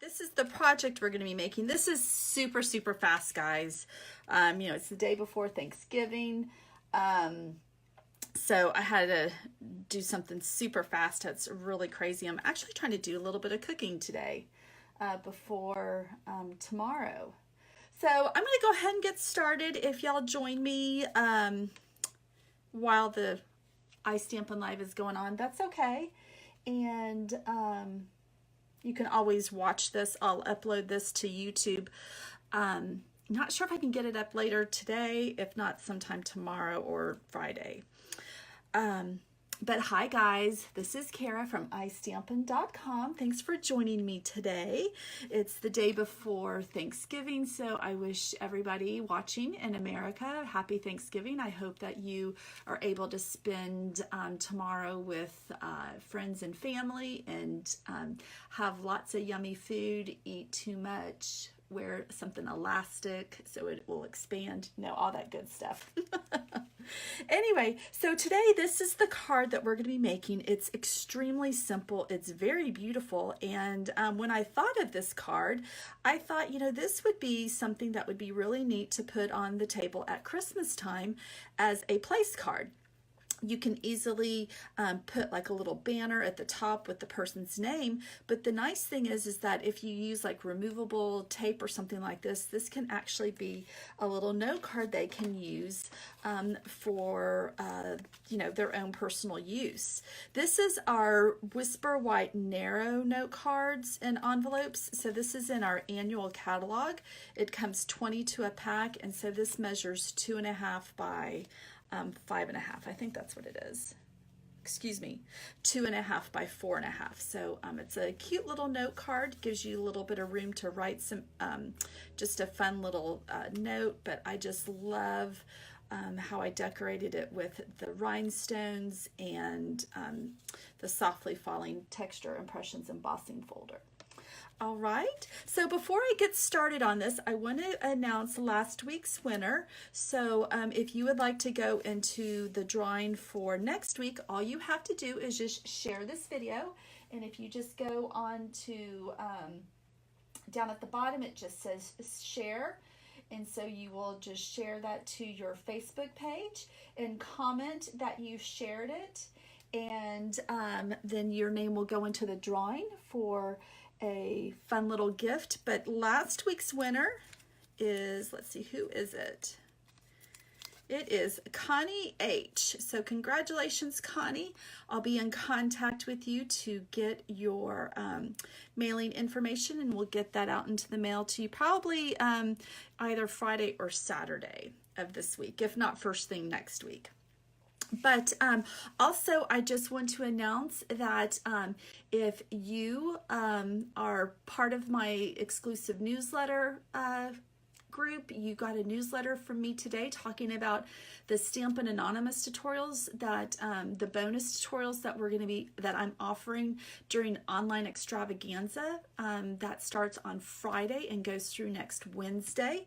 This is the project we're going to be making. This is super, super fast, guys. You know, it's the day before Thanksgiving. So I had to do something super fast. It's really crazy. I'm actually trying to do a little bit of cooking today before tomorrow. So I'm going to go ahead and get started. If y'all join me while the Stampin' Live is going on, that's okay. And you can always watch this. I'll upload this to YouTube. Not sure if I can get it up later today, if not sometime tomorrow or Friday. But hi guys, this is Kara from iStampin.com. Thanks for joining me today. It's the day before Thanksgiving, so I wish everybody watching in America happy Thanksgiving. I hope that you are able to spend tomorrow with friends and family and have lots of yummy food, eat too much, wear something elastic so it will expand, you know, all that good stuff. Anyway, so today this is the card that we're going to be making. It's extremely simple. It's very beautiful. And when I thought of this card, I thought, you know, this would be something that would be really neat to put on the table at Christmas time as a place card. You can easily put like a little banner at the top with the person's name, but the nice thing is that if you use like removable tape or something like this can actually be a little note card they can use for you know, their own personal use. This is our Whisper White narrow note cards and envelopes. So this is in our annual catalog. It comes 22 a pack, and so this measures 2.5 by 5.5. I think that's what it is. Excuse me, 2.5 by 4.5. So it's a cute little note card, gives you a little bit of room to write some, just a fun little note, but I just love how I decorated it with the rhinestones and the softly falling texture impressions embossing folder. All right, so before I get started on this, I want to announce last week's winner. So if you would like to go into the drawing for next week, all you have to do is just share this video. And if you just go on to, down at the bottom, it just says share. And so you will just share that to your Facebook page and comment that you shared it. And then your name will go into the drawing for a fun little gift. But last week's winner is, let's see, who is it? It is Connie H. So congratulations, Connie. I'll be in contact with you to get your mailing information, and we'll get that out into the mail to you probably either Friday or Saturday of this week, if not first thing next week. But also, I just want to announce that if you are part of my exclusive newsletter group, you got a newsletter from me today talking about the Stampin' Anonymous tutorials, that the bonus tutorials that that I'm offering during online extravaganza that starts on Friday and goes through next Wednesday.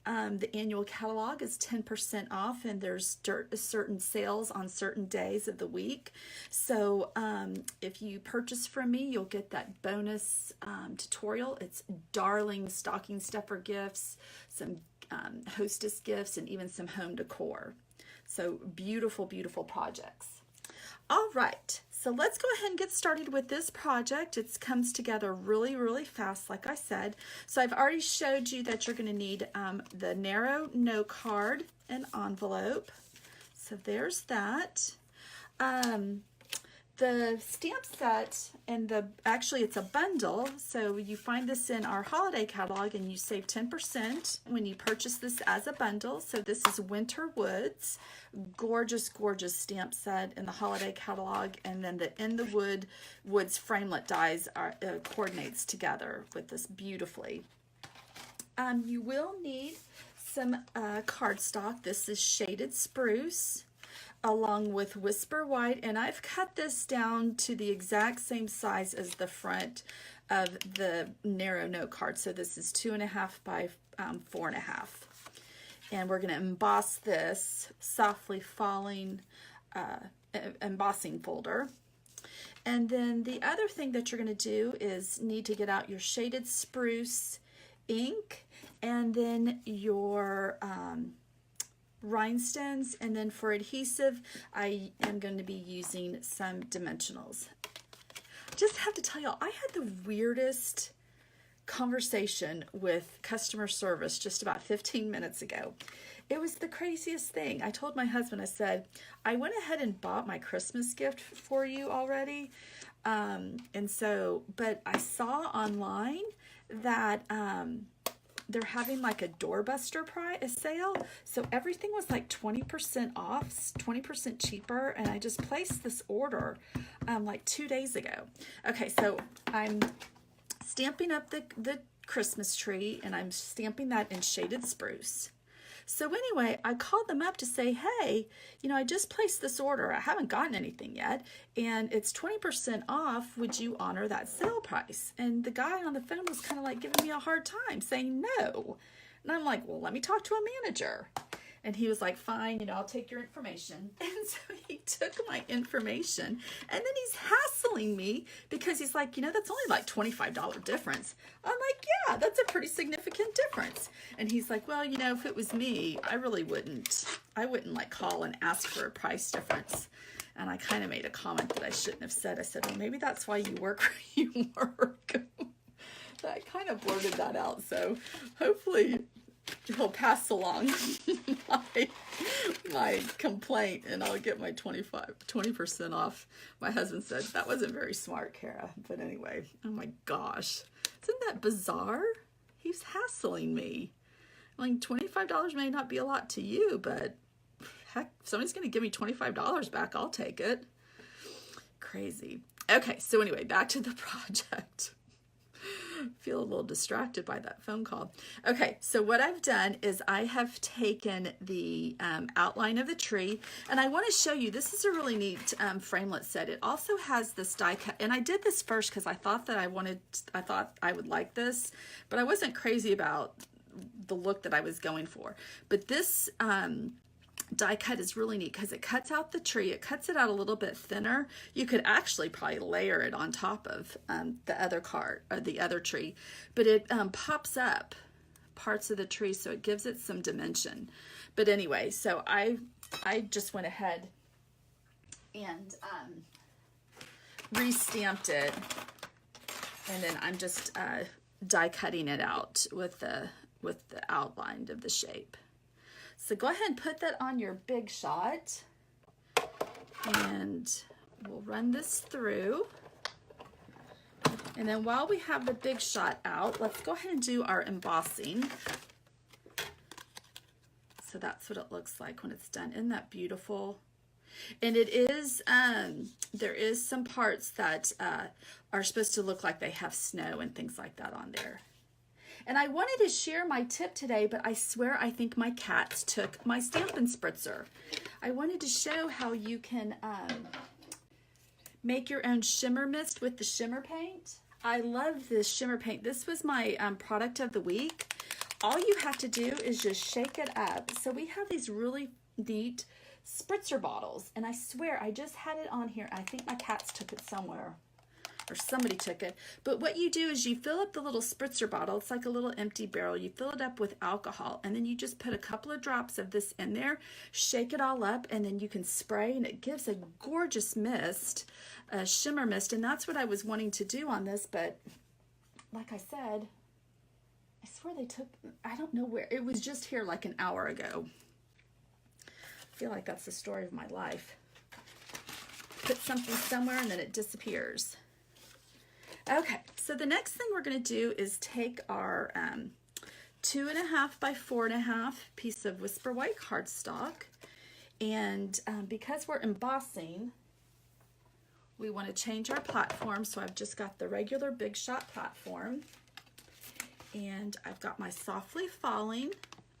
The annual catalog is 10% off, and there's certain sales on certain days of the week. So if you purchase from me, you'll get that bonus tutorial. It's darling stocking stuffer gifts, some hostess gifts, and even some home decor. So beautiful, beautiful projects. All right, so let's go ahead and get started with this project. It comes together really, really fast, like I said. So I've already showed you that you're going to need the narrow note card and envelope. So there's that. The stamp set and actually it's a bundle, so you find this in our holiday catalog and you save 10% when you purchase this as a bundle. So this is Winter Woods, gorgeous, gorgeous stamp set in the holiday catalog, and then the In the Woods framelit dies coordinates together with this beautifully. You will need some cardstock. This is shaded spruce, along with Whisper White, and I've cut this down to the exact same size as the front of the narrow note card. So this is 2.5 by 4.5. And we're going to emboss this softly falling embossing folder. And then the other thing that you're going to do is need to get out your shaded spruce ink, and then your rhinestones, and then for adhesive I am going to be using some dimensionals. Just have to tell y'all, I had the weirdest conversation with customer service just about 15 minutes ago. It was the craziest thing. I told my husband, I said, I went ahead and bought my Christmas gift for you already. But I saw online that they're having like a doorbuster sale. So everything was like 20% off, 20% cheaper. And I just placed this order like 2 days ago. Okay, so I'm stamping up the Christmas tree, and I'm stamping that in shaded spruce. So anyway, I called them up to say, hey, you know, I just placed this order. I haven't gotten anything yet, and it's 20% off. Would you honor that sale price? And the guy on the phone was kind of like giving me a hard time, saying no. And I'm like, well, let me talk to a manager. And he was like, fine, you know, I'll take your information. And so he took my information, and then he's hassling me because he's like, you know, that's only like $25 difference. I'm like, yeah, that's a pretty significant difference. And he's like, well, you know, if it was me, I wouldn't like call and ask for a price difference. And I kind of made a comment that I shouldn't have said. I said, well, maybe that's why you work where you work. I kind of blurted that out. So hopefully he'll pass along my complaint, and I'll get my 20% off. My husband said, that wasn't very smart, Kara. But anyway, oh my gosh. Isn't that bizarre? He's hassling me. Like, $25 may not be a lot to you, but heck, if somebody's going to give me $25 back, I'll take it. Crazy. Okay, so anyway, back to the project. Feel a little distracted by that phone call. Okay, so what I've done is I have taken the outline of the tree, and I want to show you, this is a really neat framelit set. It also has this die cut, and I did this first because I thought I would like this, but I wasn't crazy about the look that I was going for. But this die cut is really neat because it cuts out the tree. It cuts it out a little bit thinner. You could actually probably layer it on top of the other tree, but it pops up parts of the tree, so it gives it some dimension. But anyway, so I just went ahead and re-stamped it, and then I'm just die cutting it out with the outline of the shape. So go ahead and put that on your Big Shot, and we'll run this through. And then while we have the Big Shot out, let's go ahead and do our embossing. So that's what it looks like when it's done. Isn't that beautiful? And it is, there is some parts that are supposed to look like they have snow and things like that on there. And I wanted to share my tip today, but I swear I think my cats took my Stampin' Spritzer. I wanted to show how you can make your own shimmer mist with the shimmer paint. I love this shimmer paint. This was my product of the week. All you have to do is just shake it up. So we have these really neat spritzer bottles, and I swear I just had it on here. I think my cats took it somewhere, or somebody took it. But what you do is you fill up the little spritzer bottle. It's like a little empty barrel. You fill it up with alcohol, and then you just put a couple of drops of this in there, shake it all up, and then you can spray, and it gives a gorgeous mist, a shimmer mist. And that's what I was wanting to do on this, but like I said, I swear they took, I don't know where. It was just here like an hour ago. I feel like that's the story of my life. Put something somewhere and then it disappears. Okay, so the next thing we're going to do is take our 2.5 by 4.5 piece of Whisper White cardstock, and because we're embossing, we want to change our platform. So I've just got the regular Big Shot platform, and I've got my Softly Falling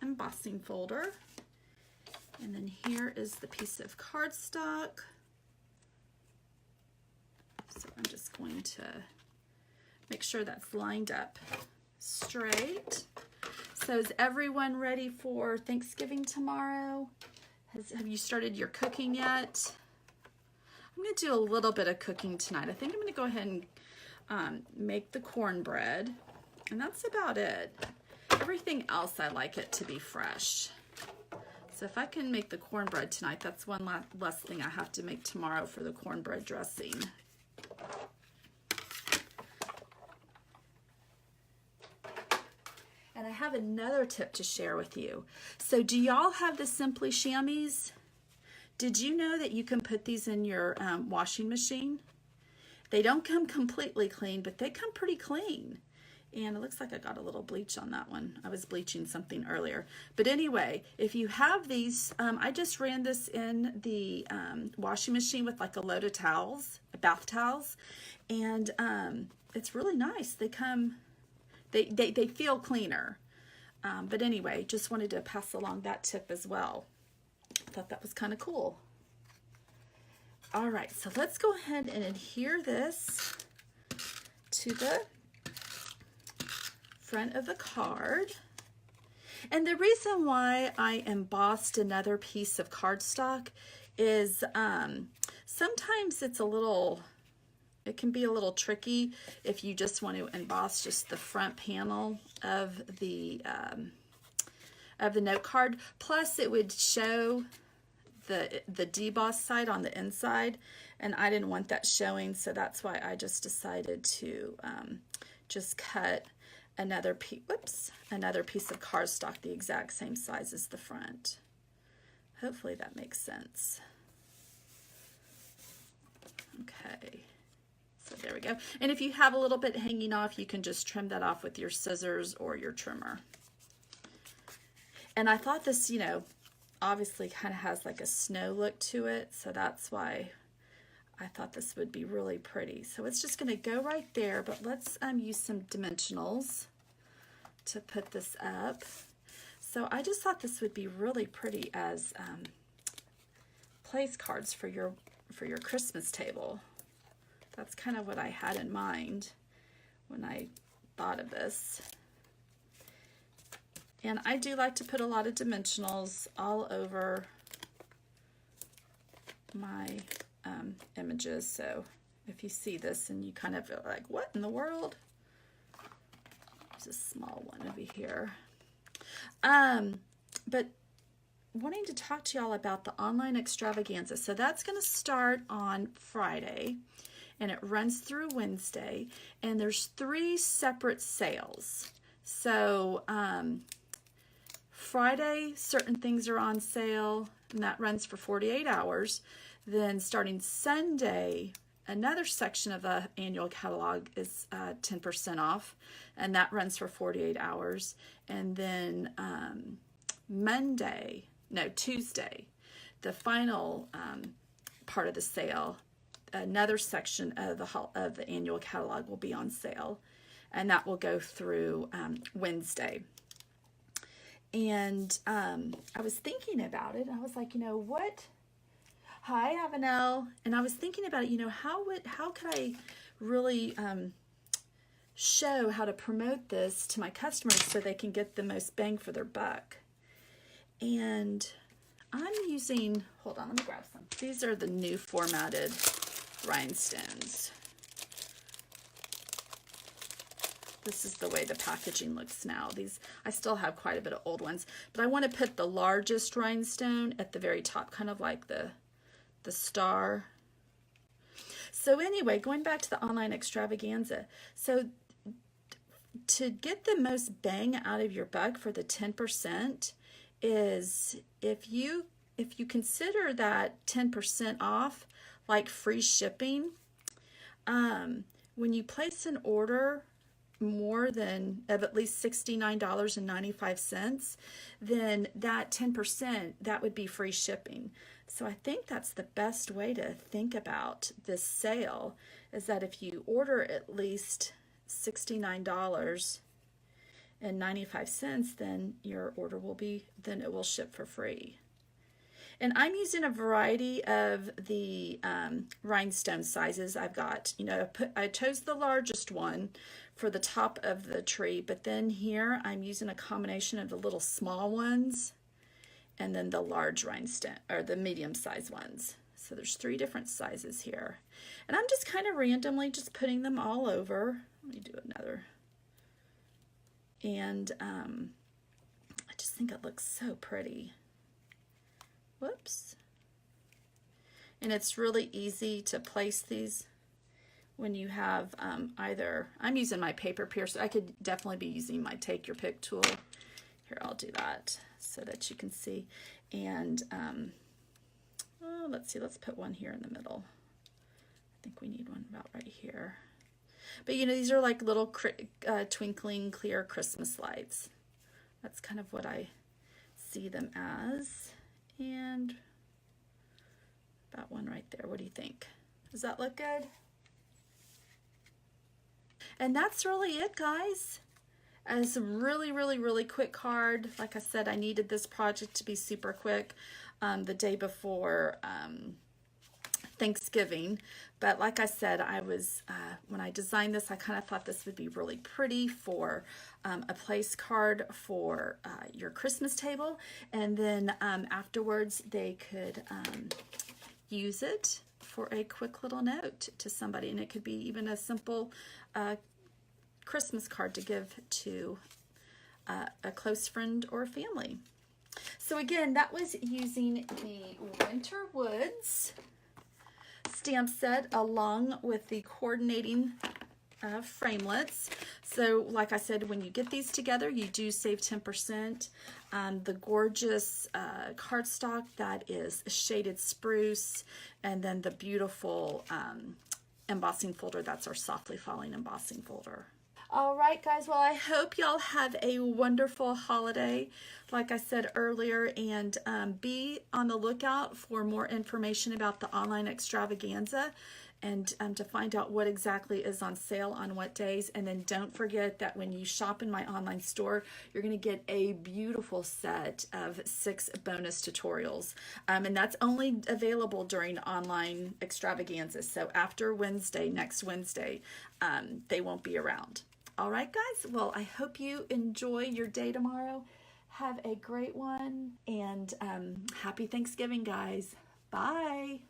embossing folder, and then here is the piece of cardstock. So I'm just going to make sure that's lined up straight. So is everyone ready for Thanksgiving tomorrow? Have you started your cooking yet? I'm going to do a little bit of cooking tonight. I think I'm going to go ahead and make the cornbread, and that's about it. Everything else I like it to be fresh. So if I can make the cornbread tonight, that's one less thing I have to make tomorrow for the cornbread dressing. And I have another tip to share with you. So do y'all have the Simply Chamois? Did you know that you can put these in your washing machine? They don't come completely clean, but they come pretty clean. And it looks like I got a little bleach on that one. I was bleaching something earlier. But anyway, if you have these, I just ran this in the washing machine with like a load of towels, bath towels. And it's really nice. They come, they feel cleaner. But anyway, just wanted to pass along that tip as well. I thought that was kind of cool. All right, so let's go ahead and adhere this to the front of the card. And the reason why I embossed another piece of cardstock is sometimes it can be a little tricky if you just want to emboss just the front panel of the note card. Plus it would show the deboss side on the inside, and I didn't want that showing, so that's why I just decided to just cut another piece of cardstock the exact same size as the front. Hopefully that makes sense. Okay, so there we go. And if you have a little bit hanging off, you can just trim that off with your scissors or your trimmer. And I thought this, you know, obviously kind of has like a snow look to it, so that's why I thought this would be really pretty. So it's just going to go right there, but let's use some dimensionals to put this up. So I just thought this would be really pretty as place cards for your Christmas table. That's kind of what I had in mind when I thought of this. And I do like to put a lot of dimensionals all over my images. So if you see this and you kind of feel like, what in the world? There's a small one over here. But wanting to talk to y'all about the online extravaganza. So that's going to start on Friday and it runs through Wednesday, and there's 3 separate sales. So Friday, certain things are on sale, and that runs for 48 hours. Then starting Sunday, another section of the annual catalog is 10% off, and that runs for 48 hours. And then Tuesday, the final part of the sale, another section of the annual catalog will be on sale, and that will go through Wednesday. And I was thinking about it, and I was like, you know what? Hi, Avenel. And I was thinking about it, you know, how could I really show how to promote this to my customers so they can get the most bang for their buck? And I'm using, hold on, let me grab some. These are the new formatted rhinestones. This is the way the packaging looks now. These, I still have quite a bit of old ones, but I want to put the largest rhinestone at the very top, kind of like the star. So anyway, going back to the online extravaganza. So to get the most bang out of your buck for the 10% is if you consider that 10% off like free shipping, when you place an order more than of at least $69.95, then that 10%, that would be free shipping. So I think that's the best way to think about this sale, is that if you order at least $69.95, then your order will be, then it will ship for free. And I'm using a variety of the rhinestone sizes. I've got, you know, I chose the largest one for the top of the tree, but then here I'm using a combination of the little small ones and then the large rhinestone, or the medium-sized ones. So there's 3 different sizes here. And I'm just kind of randomly just putting them all over. Let me do another. And I just think it looks so pretty. Whoops. And it's really easy to place these when you have either, I'm using my paper piercer. I could definitely be using my take your pick tool. Here, I'll do that so that you can see. And oh, let's see, let's put one here in the middle. I think we need one about right here. But you know, these are like little twinkling clear Christmas lights. That's kind of what I see them as. And about one right there. What do you think? Does that look good? And that's really it, guys. And it's a really, really, really quick card. Like I said, I needed this project to be super quick the day before Thanksgiving. But like I said, I was, when I designed this, I kind of thought this would be really pretty for a place card for your Christmas table. And then afterwards, they could use it for a quick little note to somebody. And it could be even a simple Christmas card to give to a close friend or family. So again, that was using the Winter Woods stamp set along with the coordinating framelits. So like I said, when you get these together, you do save 10%. The gorgeous cardstock that is shaded spruce, and then the beautiful embossing folder, that's our softly falling embossing folder. All right, guys, well, I hope y'all have a wonderful holiday, like I said earlier, and be on the lookout for more information about the online extravaganza and to find out what exactly is on sale on what days. And then don't forget that when you shop in my online store, you're going to get a beautiful set of 6 bonus tutorials. And that's only available during online extravaganza. So after Wednesday, next Wednesday, they won't be around. All right, guys. Well, I hope you enjoy your day tomorrow. Have a great one, and happy Thanksgiving, guys. Bye.